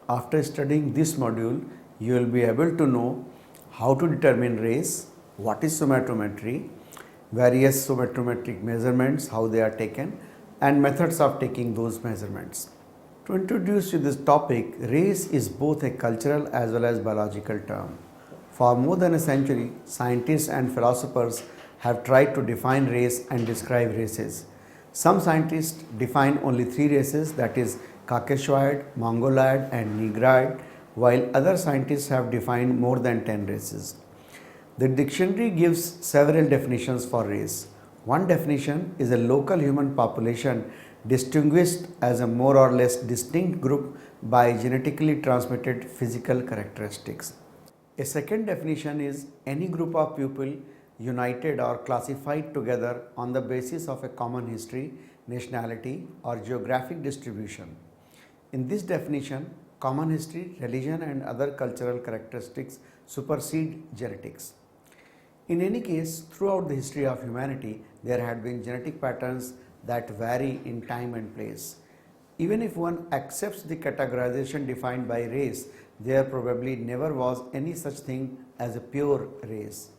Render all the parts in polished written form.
After studying this module, you will be able to know how to determine race, what is somatrometry, various somatrometric measurements, how they are taken, and methods of taking those measurements. To introduce you this topic, race is both a cultural as well as biological term. For more than a century, scientists and philosophers have tried to define race and describe races. Some scientists define only three races, that is Caucasoid, Mongoloid and Negroid, while other scientists have defined more than 10 races. The dictionary gives several definitions for race. One definition is a local human population distinguished as a more or less distinct group by genetically transmitted physical characteristics. A second definition is any group of people united or classified together on the basis of a common history, nationality or geographic distribution. In this definition, common history, religion and other cultural characteristics supersede genetics. In any case, throughout the history of humanity, there had been genetic patterns that vary in time and place. Even if one accepts the categorization defined by race, there probably never was any such thing as a pure race.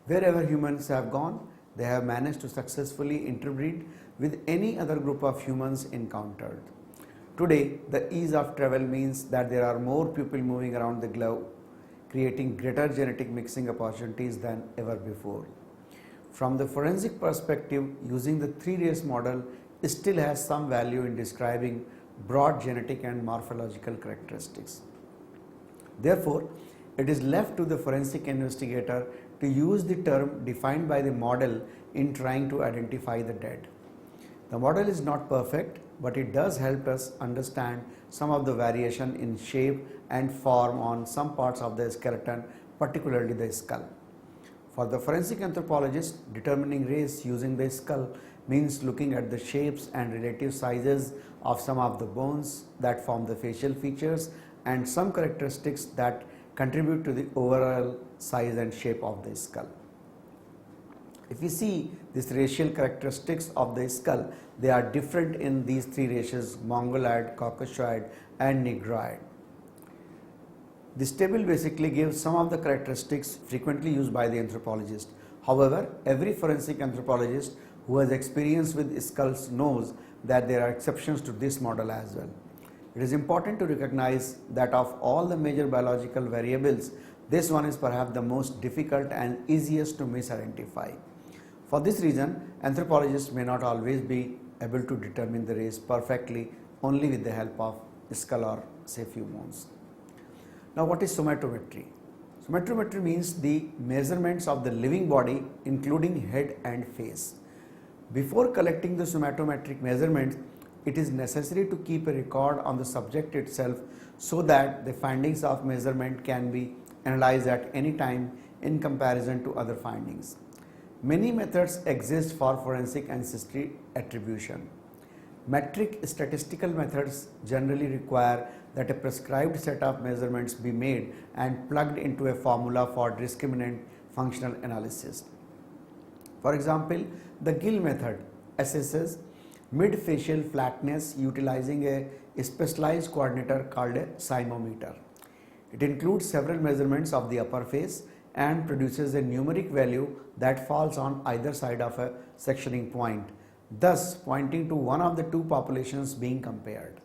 Wherever humans have gone, they have managed to successfully interbreed with any other group of humans encountered. Today, the ease of travel means that there are more people moving around the globe, creating greater genetic mixing opportunities than ever before. From the forensic perspective, using the three-race model still has some value in describing broad genetic and morphological characteristics. Therefore, it is left to the forensic investigator to use the term defined by the model in trying to identify the dead. The model is not perfect, but it does help us understand some of the variation in shape and form on some parts of the skeleton, particularly the skull. For the forensic anthropologist, determining race using the skull means looking at the shapes and relative sizes of some of the bones that form the facial features and some characteristics that contribute to the overall size and shape of the skull. If we see these racial characteristics of the skull, they are different in these three races: Mongoloid, Caucasoid and Negroid. This table basically gives some of the characteristics frequently used by the anthropologist. However, every forensic anthropologist who has experience with skulls knows that there are exceptions to this model as well. It is important to recognize that of all the major biological variables, this one is perhaps the most difficult and easiest to misidentify. For this reason, anthropologists may not always be able to determine the race perfectly only with the help of skull or say few bones. Now, what is somatrometry? Somatrometry means the measurements of the living body including head and face. Before collecting the somatometric measurements, it is necessary to keep a record on the subject itself so that the findings of measurement can be analyzed at any time in comparison to other findings. Many methods exist for forensic ancestry attribution. Metric statistical methods generally require that a prescribed set of measurements be made and plugged into a formula for discriminant functional analysis. For example, the Gill method assesses mid-facial flatness utilizing a specialized coordinator called a cymometer. It includes several measurements of the upper face and produces a numeric value that falls on either side of a sectioning point, thus pointing to one of the two populations being compared.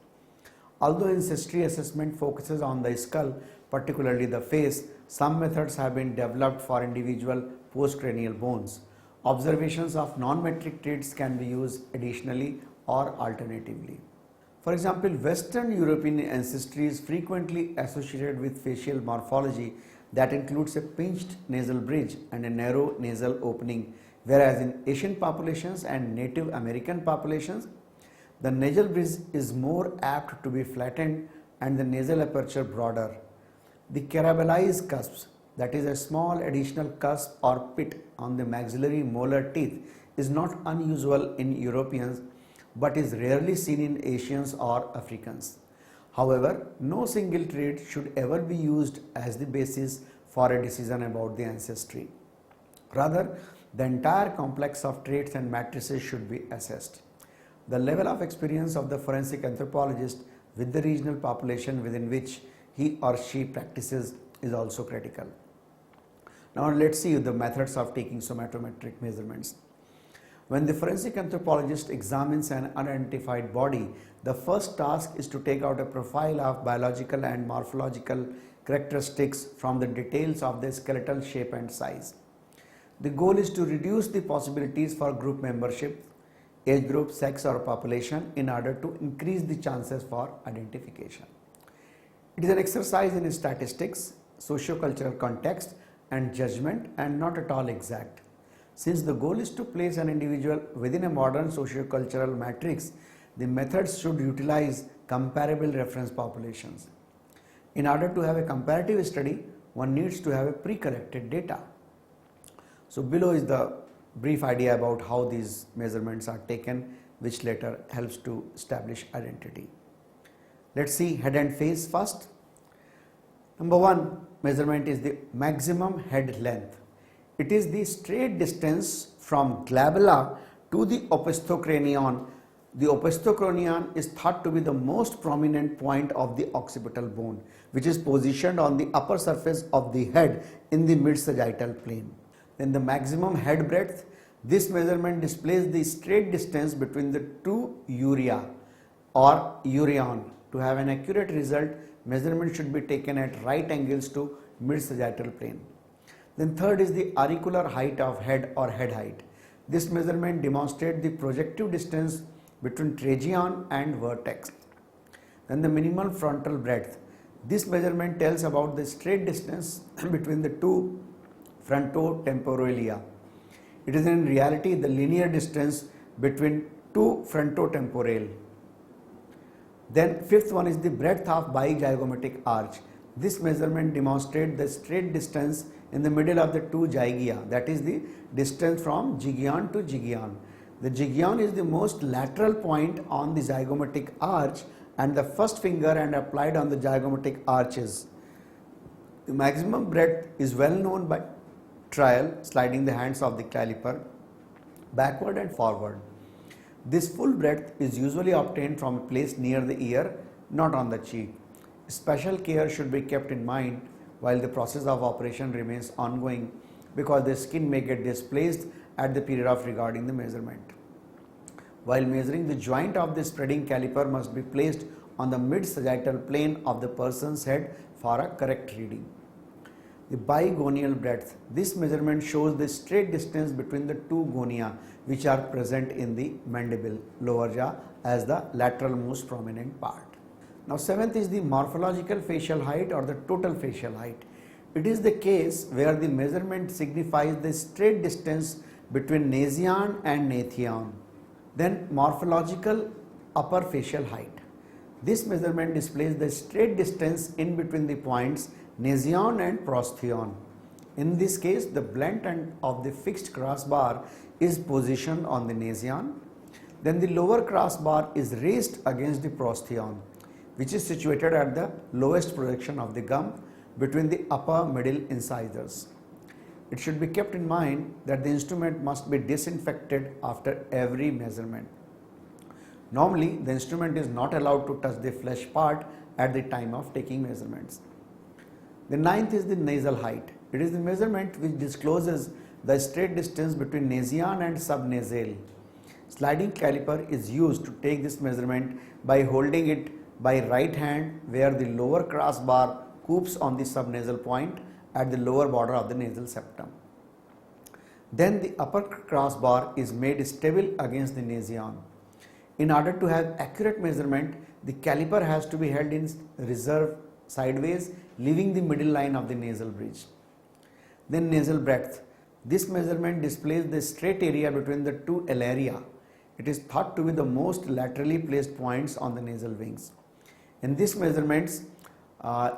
Although ancestry assessment focuses on the skull, particularly the face, some methods have been developed for individual postcranial bones. Observations of non-metric traits can be used additionally or alternatively. For example, Western European ancestry is frequently associated with facial morphology that includes a pinched nasal bridge and a narrow nasal opening, whereas in Asian populations and Native American populations, the nasal bridge is more apt to be flattened and the nasal aperture broader. The carabalized cusps, that is a small additional cusp or pit on the maxillary molar teeth, is not unusual in Europeans but is rarely seen in Asians or Africans. However, no single trait should ever be used as the basis for a decision about the ancestry. Rather, the entire complex of traits and matrices should be assessed. The level of experience of the forensic anthropologist with the regional population within which he or she practices is also critical. Now let's see the methods of taking somatometric measurements. When the forensic anthropologist examines an unidentified body, the first task is to take out a profile of biological and morphological characteristics from the details of the skeletal shape and size. The goal is to reduce the possibilities for group membership, age group, sex or population in order to increase the chances for identification. It is an exercise in statistics, socio-cultural context and judgment and not at all exact. Since the goal is to place an individual within a modern socio-cultural matrix, the methods should utilize comparable reference populations. In order to have a comparative study, one needs to have a pre-collected data. So below is the brief idea about how these measurements are taken, which later helps to establish identity. Let's see head and face first. Number one measurement is the maximum head length. It is the straight distance from glabella to the opisthocrinion. The opisthocrinion is thought to be the most prominent point of the occipital bone, which is positioned on the upper surface of the head in the mid-sagittal plane. Then the maximum head breadth. This measurement displays the straight distance between the two uvula or urion. To have an accurate result, measurement should be taken at right angles to mid-sagittal plane. Then third is the auricular height of head or head height. This measurement demonstrates the projective distance between trachea and vertex. Then the minimal frontal breadth. This measurement tells about the straight distance between the two frontotemporalia. It is in reality the linear distance between two frontotemporal. Then fifth one is the breadth of bizygomatic arch. This measurement demonstrates the straight distance in the middle of the two zygia, that is the distance from zygion to zygion. The zygion is the most lateral point on the zygomatic arch and the first finger and applied on the zygomatic arches. The maximum breadth is well known by trial, sliding the hands of the caliper backward and forward. This full breadth is usually obtained from a place near the ear, not on the cheek. Special care should be kept in mind while the process of operation remains ongoing because the skin may get displaced at the period of regarding the measurement. While measuring, the joint of the spreading caliper must be placed on the mid-sagittal plane of the person's head for a correct reading. The bigonial breadth. This measurement shows the straight distance between the two gonia which are present in the mandible, lower jaw, as the lateral most prominent part. Now seventh is the morphological facial height or the total facial height. It is the case where the measurement signifies the straight distance between nasion and nathion. Then morphological upper facial height. This measurement displays the straight distance in between the points nasion and prostheon. In this case, the blunt end of the fixed crossbar is positioned on the nasion. Then the lower crossbar is raised against the prostheon, which is situated at the lowest projection of the gum between the upper middle incisors. It should be kept in mind that the instrument must be disinfected after every measurement. Normally, the instrument is not allowed to touch the flesh part at the time of taking measurements. The ninth is the nasal height. It is the measurement which discloses the straight distance between nasion and subnasal. Sliding caliper is used to take this measurement by holding it by right hand where the lower crossbar coops on the subnasal point at the lower border of the nasal septum. Then the upper crossbar is made stable against the nasion. In order to have accurate measurement, the caliper has to be held in reserve sideways, leaving the middle line of the nasal bridge. Then nasal breadth. This measurement displays the straight area between the two alaria. It is thought to be the most laterally placed points on the nasal wings. In this measurements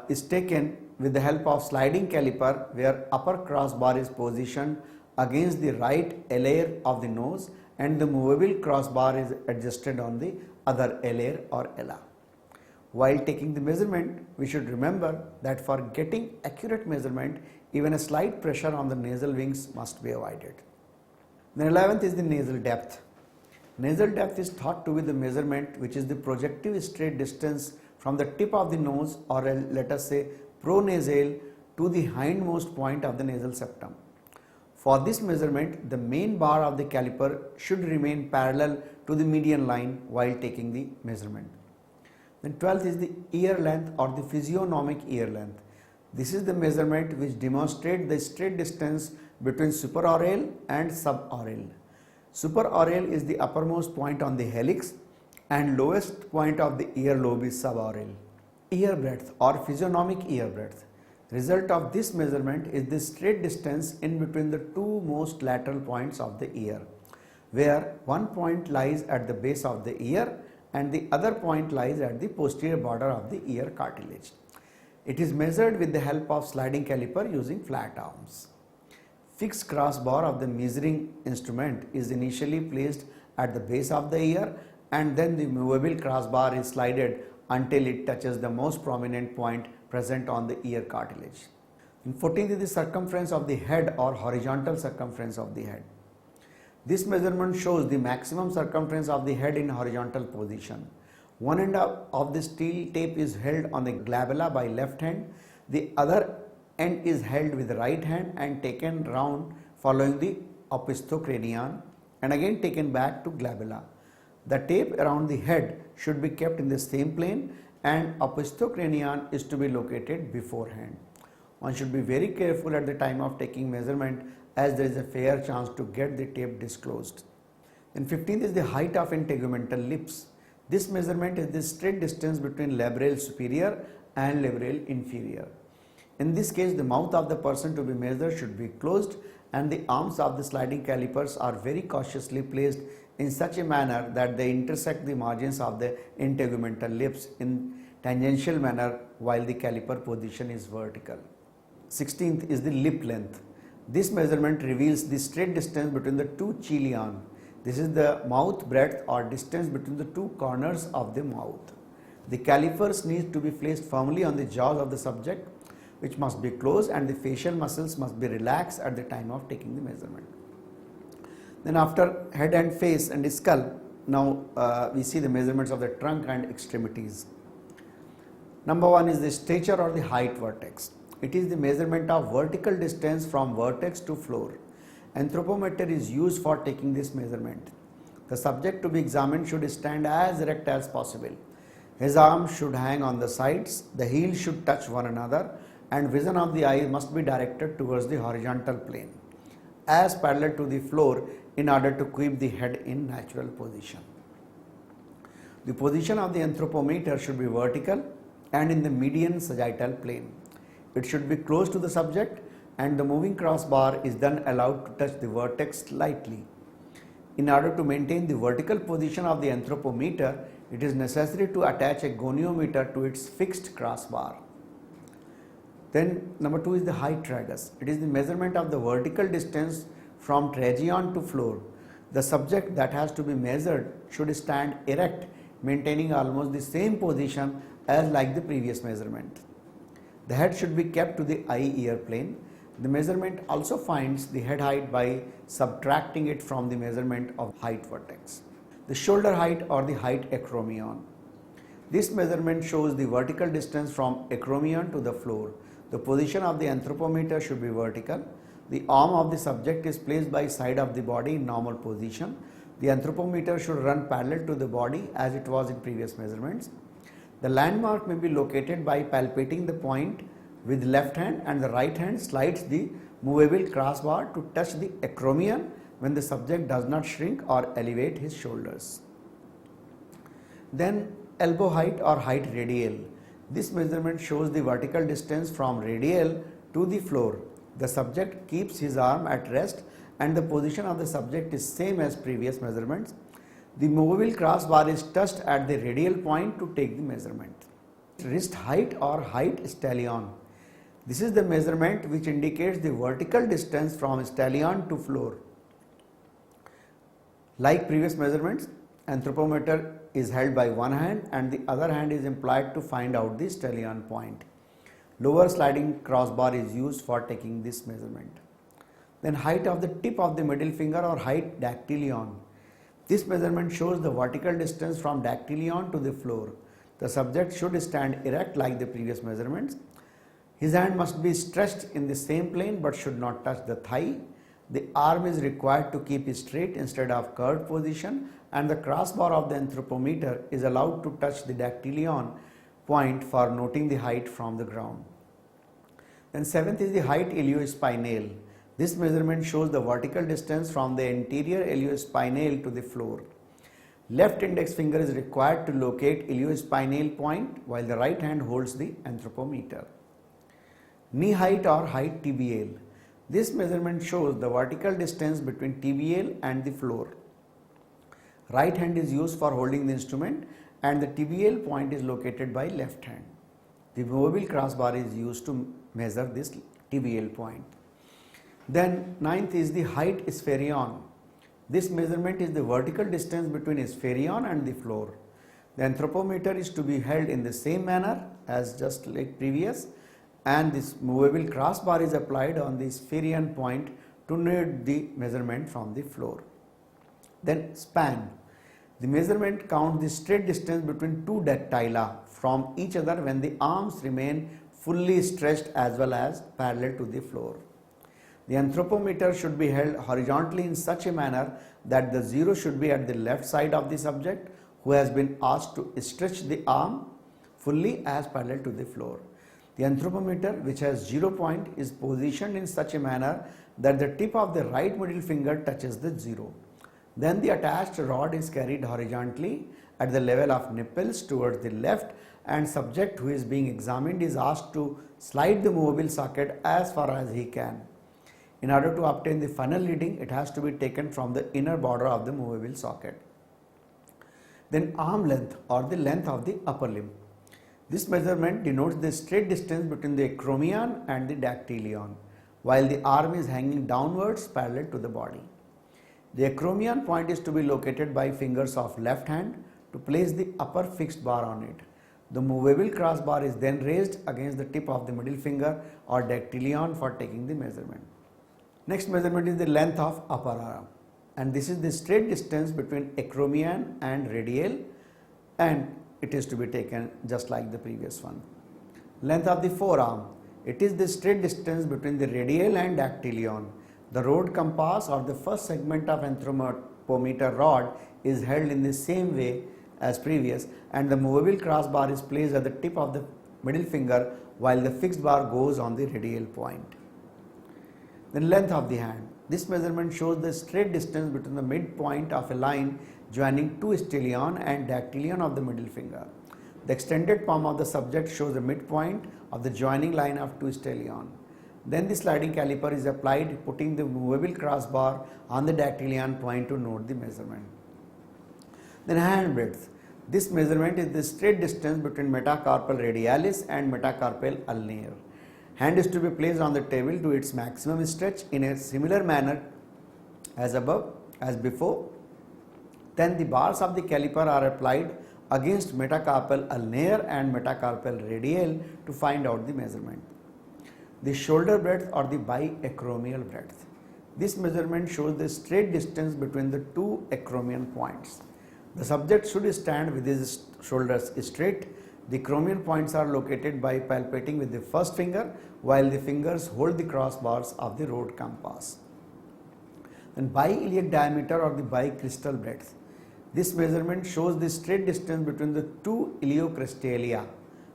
is taken with the help of sliding caliper where upper crossbar is positioned against the right alair of the nose and the movable crossbar is adjusted on the other alair or ala. While taking the measurement, we should remember that for getting accurate measurement, even a slight pressure on the nasal wings must be avoided. The 11th is the nasal depth. Nasal depth is thought to be the measurement which is the projective straight distance from the tip of the nose, or let us say pronasal, to the hindmost point of the nasal septum. For this measurement, the main bar of the caliper should remain parallel to the median line while taking the measurement. Then 12th is the ear length or the physiognomic ear length. This is the measurement which demonstrates the straight distance between supraoral and suboral. Supraoral is the uppermost point on the helix and lowest point of the ear lobe is suboral. Ear breadth or physiognomic ear breadth. Result of this measurement is the straight distance in between the two most lateral points of the ear, where one point lies at the base of the ear and the other point lies at the posterior border of the ear cartilage. It is measured with the help of sliding caliper using flat arms. Fixed crossbar of the measuring instrument is initially placed at the base of the ear, and then the movable crossbar is slided until it touches the most prominent point present on the ear cartilage. In 14th is the circumference of the head or horizontal circumference of the head. This measurement shows the maximum circumference of the head in horizontal position. One end of the steel tape is held on the glabella by left hand, the other end is held with the right hand and taken round following the opistocranion and again taken back to glabella. The tape around the head should be kept in the same plane and opistocranion is to be located beforehand. One should be very careful at the time of taking measurement as there is a fair chance to get the tape disclosed. Then 15th is the height of integumental lips. This measurement is the straight distance between labral superior and labral inferior. In this case, the mouth of the person to be measured should be closed and the arms of the sliding calipers are very cautiously placed in such a manner that they intersect the margins of the integumental lips in tangential manner while the caliper position is vertical. 16th is the lip length. This measurement reveals the straight distance between the two chilion. This is the mouth breadth or distance between the two corners of the mouth. The calipers need to be placed firmly on the jaws of the subject, which must be closed, and the facial muscles must be relaxed at the time of taking the measurement. Then after head and face and skull, now we see the measurements of the trunk and extremities. Number 1 is the stature or the height vertex. It is the measurement of vertical distance from vertex to floor. Anthropometer is used for taking this measurement. The subject to be examined should stand as erect as possible. His arms should hang on the sides, the heels should touch one another, and vision of the eye must be directed towards the horizontal plane, as parallel to the floor in order to keep the head in natural position. The position of the anthropometer should be vertical and in the median sagittal plane. It should be close to the subject and the moving crossbar is then allowed to touch the vertex slightly. In order to maintain the vertical position of the anthropometer, it is necessary to attach a goniometer to its fixed crossbar. Then number 2 is the height tragus. It is the measurement of the vertical distance from trachea to floor. The subject that has to be measured should stand erect, maintaining almost the same position as like the previous measurement. The head should be kept to the eye-ear plane. The measurement also finds the head height by subtracting it from the measurement of height vertex. The shoulder height or the height acromion. This measurement shows the vertical distance from acromion to the floor. The position of the anthropometer should be vertical. The arm of the subject is placed by side of the body in normal position. The anthropometer should run parallel to the body as it was in previous measurements. The landmark may be located by palpating the point with left hand, and the right hand slides the movable crossbar to touch the acromion when the subject does not shrink or elevate his shoulders. Then elbow height or height radial. This measurement shows the vertical distance from radial to the floor. The subject keeps his arm at rest and the position of the subject is same as previous measurements. The movable crossbar is touched at the radial point to take the measurement. Wrist height or height stellion. This is the measurement which indicates the vertical distance from stellion to floor. Like previous measurements, anthropometer is held by one hand and the other hand is employed to find out the stellion point. Lower sliding crossbar is used for taking this measurement. Then height of the tip of the middle finger or height dactylion. This measurement shows the vertical distance from dactylion to the floor. The subject should stand erect like the previous measurements. His hand must be stretched in the same plane but should not touch the thigh. The arm is required to keep straight instead of curved position, and the crossbar of the anthropometer is allowed to touch the dactylion point for noting the height from the ground. Then seventh is the height iliospinal. This measurement shows the vertical distance from the anterior iliospinal to the floor. Left index finger is required to locate iliospinal point while the right hand holds the anthropometer. Knee height or height TBL. This measurement shows the vertical distance between TBL and the floor. Right hand is used for holding the instrument and the TBL point is located by left hand. The movable crossbar is used to measure this TBL point. Then ninth is the height spherion. This measurement is the vertical distance between spherion and the floor. The anthropometer is to be held in the same manner as just like previous, and this movable crossbar is applied on the spherion point to note the measurement from the floor. Then span. The measurement counts the straight distance between two dactyla from each other when the arms remain fully stretched as well as parallel to the floor. The anthropometer should be held horizontally in such a manner that the zero should be at the left side of the subject who has been asked to stretch the arm fully as parallel to the floor. The anthropometer, which has 0 point, is positioned in such a manner that the tip of the right middle finger touches the zero. Then the attached rod is carried horizontally at the level of nipples towards the left, and subject who is being examined is asked to slide the movable socket as far as he can. In order to obtain the final reading, it has to be taken from the inner border of the movable socket. Then arm length or the length of the upper limb. This measurement denotes the straight distance between the acromion and the dactylion, while the arm is hanging downwards parallel to the body. The acromion point is to be located by fingers of left hand to place the upper fixed bar on it. The movable crossbar is then raised against the tip of the middle finger or dactylion for taking the measurement. Next measurement is the length of upper arm, and this is the straight distance between acromion and radial, and it is to be taken just like the previous one. Length of the forearm. It is the straight distance between the radial and dactylion. The rod compass or the first segment of anthropometer rod is held in the same way as previous, and the movable crossbar is placed at the tip of the middle finger while the fixed bar goes on the radial point. Then length of the hand. This measurement shows the straight distance between the midpoint of a line joining two stellion and dactylion of the middle finger. The extended palm of the subject shows the midpoint of the joining line of two stellion. Then the sliding caliper is applied, putting the movable crossbar on the dactylion point to note the measurement. Then hand breadth. This measurement is the straight distance between metacarpal radialis and metacarpal ulnar. Hand is to be placed on the table to its maximum stretch in a similar manner as above, as before. Then the bars of the caliper are applied against metacarpal ulnar and metacarpal radial to find out the measurement. The shoulder breadth or the biacromial breadth. This measurement shows the straight distance between the two acromion points. The subject should stand with his shoulders straight. The acromion points are located by palpating with the first finger while the fingers hold the crossbars of the rod compass. Then biiliac diameter or the bicristal breadth. This measurement shows the straight distance between the two iliocrestalia.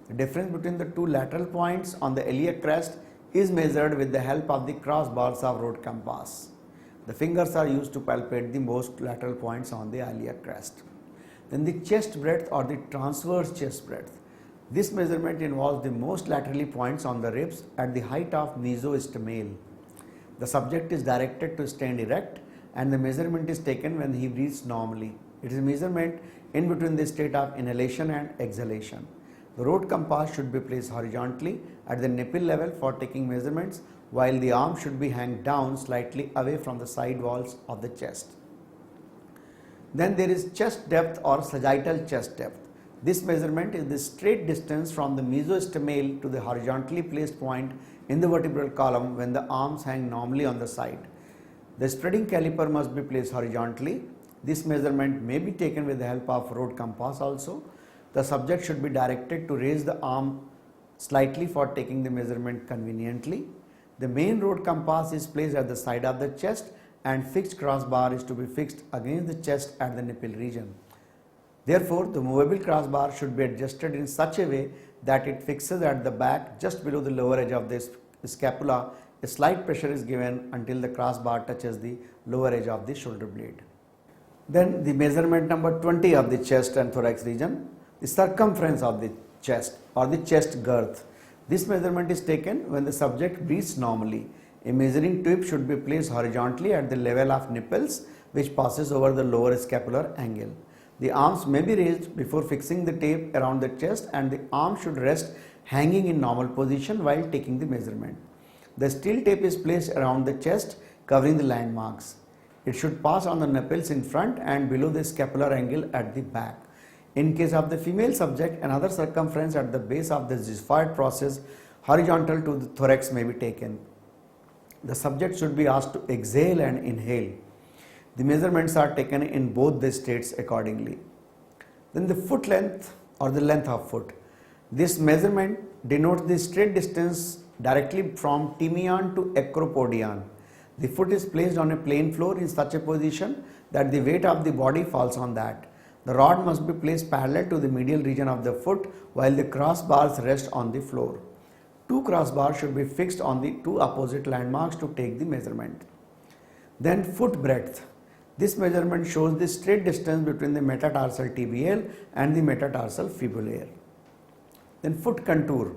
The difference between the two lateral points on the iliac crest is measured with the help of the crossbars of rod compass. The fingers are used to palpate the most lateral points on the iliac crest. Then the chest breadth or the transverse chest breadth. This measurement involves the most laterally points on the ribs at the height of mesostomal. The subject is directed to stand erect and the measurement is taken when he breathes normally. It is a measurement in between the state of inhalation and exhalation. The rod compass should be placed horizontally at the nipple level for taking measurements, while the arm should be hanged down slightly away from the side walls of the chest. Then there is chest depth or sagittal chest depth. This measurement is the straight distance from the mesostomal to the horizontally placed point in the vertebral column when the arms hang normally on the side. The spreading caliper must be placed horizontally. This measurement may be taken with the help of rod compass also. the subject should be directed to raise the arm slightly for taking the measurement conveniently. The main road compass is placed at the side of the chest and fixed crossbar is to be fixed against the chest at the nipple region. Therefore, the movable crossbar should be adjusted in such a way that it fixes at the back just below the lower edge of the scapula. A slight pressure is given until the crossbar touches the lower edge of the shoulder blade. Then the measurement number 20 of the chest and thorax region, the circumference of the chest or the chest girth. This measurement is taken when the subject breathes normally. A measuring tube should be placed horizontally at the level of nipples, which passes over the lower scapular angle. The arms may be raised before fixing the tape around the chest, and the arm should rest hanging in normal position while taking the measurement. The steel tape is placed around the chest, covering the landmarks. It should pass on the nipples in front and below the scapular angle at the back. In case of the female subject, another circumference at the base of the xiphoid process horizontal to the thorax may be taken. The subject should be asked to exhale and inhale. The measurements are taken in both the states accordingly. Then the foot length or the length of foot. This measurement denotes the straight distance directly from timian to acropodion. The foot is placed on a plain floor in such a position that the weight of the body falls on that. The rod must be placed parallel to the medial region of the foot while the crossbars rest on the floor. Two crossbars should be fixed on the two opposite landmarks to take the measurement. Then foot breadth. This measurement shows the straight distance between the metatarsal tibial and the metatarsal fibulaire. Then foot contour.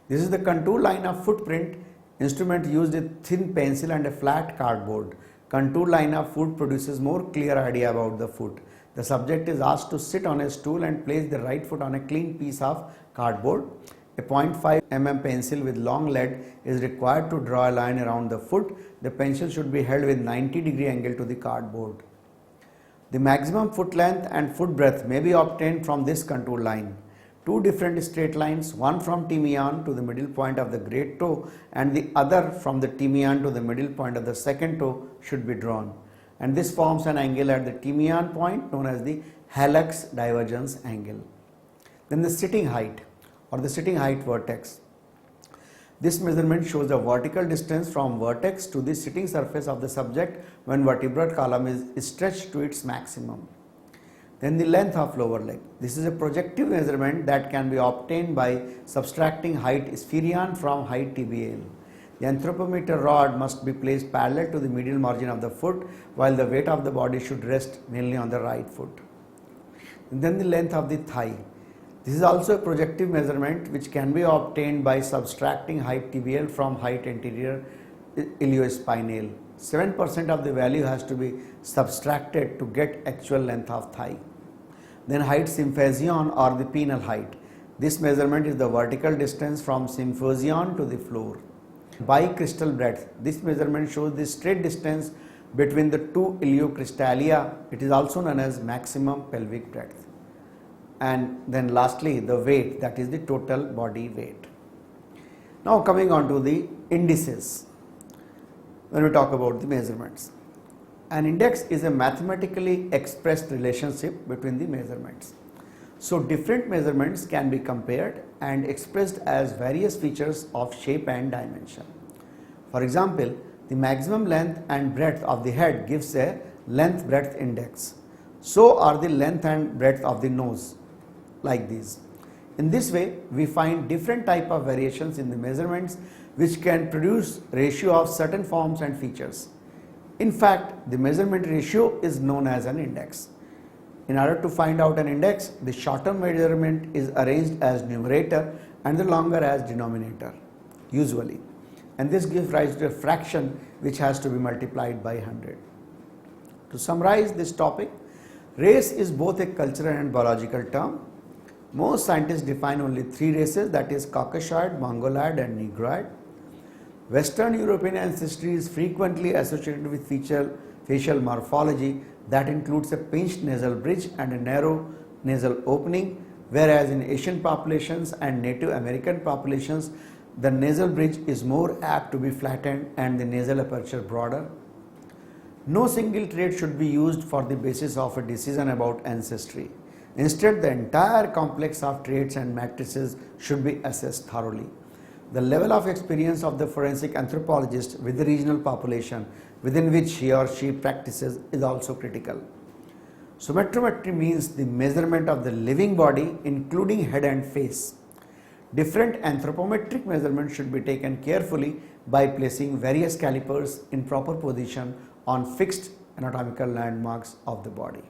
This is the contour line of footprint. Instrument used a thin pencil and a flat cardboard. Contour line of foot produces more clear idea about the foot. The subject is asked to sit on a stool and place the right foot on a clean piece of cardboard. A 0.5 mm pencil with long lead is required to draw a line around the foot. The pencil should be held with 90-degree angle to the cardboard. The maximum foot length and foot breadth may be obtained from this contour line. Two different straight lines, one from timian to the middle point of the great toe and the other from the timian to the middle point of the second toe, should be drawn. And this forms an angle at the timian point known as the hallux divergence angle. Then the sitting height or the sitting height vertex. This measurement shows the vertical distance from vertex to the sitting surface of the subject when vertebral column is stretched to its maximum. Then the length of lower leg. This is a projective measurement that can be obtained by subtracting height spherion from height tibial. The anthropometer rod must be placed parallel to the medial margin of the foot while the weight of the body should rest mainly on the right foot. And then the length of the thigh. This is also a projective measurement which can be obtained by subtracting height tibial from height anterior iliospinal. 7% of the value has to be subtracted to get actual length of thigh. Then height symphysion or the penile height. This measurement is the vertical distance from symphysion to the floor. Bicristal breadth. This measurement shows the straight distance between the two iliocrystalia. It is also known as maximum pelvic breadth. And then lastly, the weight, that is the total body weight. Now coming on to the indices. When we talk about the measurements, an index is a mathematically expressed relationship between the measurements. So different measurements can be compared and expressed as various features of shape and dimension. For example, the maximum length and breadth of the head gives a length breadth index. So are the length and breadth of the nose, like these. In this way, we find different type of variations in the measurements which can produce ratio of certain forms and features. In fact, the measurement ratio is known as an index. In order to find out an index, the shorter measurement is arranged as numerator and the longer as denominator, usually. And this gives rise to a fraction which has to be multiplied by 100. To summarize this topic, race is both a cultural and biological term. Most scientists define only three races, that is Caucasoid, Mongoloid and Negroid. Western European ancestry is frequently associated with facial morphology that includes a pinched nasal bridge and a narrow nasal opening, whereas in Asian populations and Native American populations, the nasal bridge is more apt to be flattened and the nasal aperture broader. No single trait should be used for the basis of a decision about ancestry. Instead, the entire complex of traits and matrices should be assessed thoroughly. The level of experience of the forensic anthropologist with the regional population within which he or she practices is also critical. Somatrometry means the measurement of the living body, including head and face. Different anthropometric measurements should be taken carefully by placing various calipers in proper position on fixed anatomical landmarks of the body.